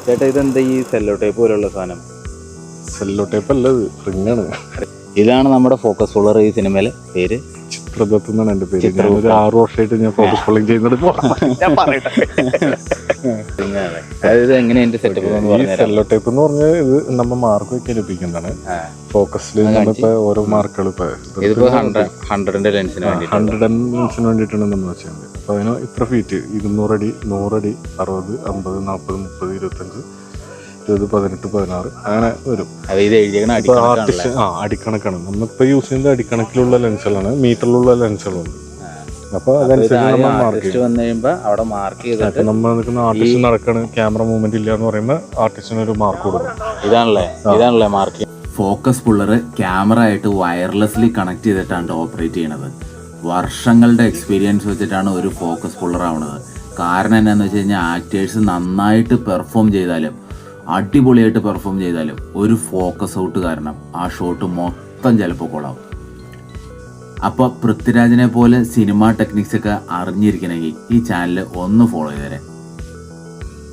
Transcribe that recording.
ചേട്ടാ ഇതെന്താ ഈ സെല്ലോ ടേപ്പ് പോലുള്ള സാധനം? സെല്ലോ ടേപ്പ് അല്ല, ഇത് റിങ്ങാണ്. ഇതാണ് നമ്മുടെ ഫോക്കസ് പുള്ളർ. ഈ സിനിമയിലെ പേര് ചിത്രദത്ത് എന്നാണ് എൻ്റെ പേര്. ഞാനൊരു 6 വർഷമായിട്ട് ഞാൻ ഫോക്കസ് പുള്ളിങ് ചെയ്യുന്നത്. അതായത് എങ്ങനെ എന്റെ സെറ്റപ്പ്? ഈ സെല്ലോ ടേപ്പ് എന്ന് പറഞ്ഞാൽ ഇത് നമ്മൾ മാർക്ക് വെക്കാൻ ലഭിക്കുന്നതാണ്. ഫോക്കസിൽ നമ്മളിപ്പോ ഓരോ മാർക്കുകൾ ഇപ്പൊ 100 ലെൻസിന് 100 ലെൻസിന് വേണ്ടിയിട്ടാണ് നമ്മൾ വെച്ചത്. അപ്പൊ അതിന് ഇത്ര ഫീറ്റ് 200 അടി, 100 അടി, 60, 50, 40, 30, 25, 20, 18, 16 അങ്ങനെ വരും. ആർട്ടിസ്റ്റ് അടിക്കണക്കാണ്. നമ്മളിപ്പോ യൂസ് ചെയ്യുന്നത് അടിക്കണക്കിലുള്ള ലെൻസുകളാണ്, മീറ്ററിലുള്ള ലെൻസുകളുണ്ട്. അപ്പൊ അതനുസരിച്ച് നമ്മൾ മാർക്ക് ചെയ്യും. നമ്മൾ നിൽക്കുന്ന ആർട്ടിസ്റ്റ് നടക്കണ്, ക്യാമറ മൂവ്മെന്റ് ഇല്ല എന്ന് പറയുമ്പോൾ ആർട്ടിസ്റ്റിന് ഒരു മാർക്ക് കൊടുക്കും. ഇതാണല്ലേ മാർക്ക്. ഫോക്കസ് പുള്ളർ ക്യാമറ ആയിട്ട് വയർലെസ്ലി കണക്ട് ചെയ്തിട്ടാണ് ഓപ്പറേറ്റ് ചെയ്യണത്. വർഷങ്ങളുടെ എക്സ്പീരിയൻസ് വെച്ചിട്ടാണ് ഒരു ഫോക്കസ് പുള്ളർ ആവുന്നത്. കാരണം എന്താണെന്ന് വെച്ച് കഴിഞ്ഞാൽ ആക്ടേഴ്സ് നന്നായിട്ട് പെർഫോം ചെയ്താലും അടിപൊളിയായിട്ട് പെർഫോം ചെയ്താലും ഒരു ഫോക്കസ് ഔട്ട് കാരണം ആ ഷോട്ട് മൊത്തം ചിലപ്പോൾ കൊള്ളാവും. അപ്പോൾ പൃഥ്വിരാജിനെ പോലെ സിനിമ ടെക്നിക്സ് ഒക്കെ അറിഞ്ഞിരിക്കണമെങ്കിൽ ഈ ചാനൽ ഒന്ന് ഫോളോ ചെയ്തേരെ.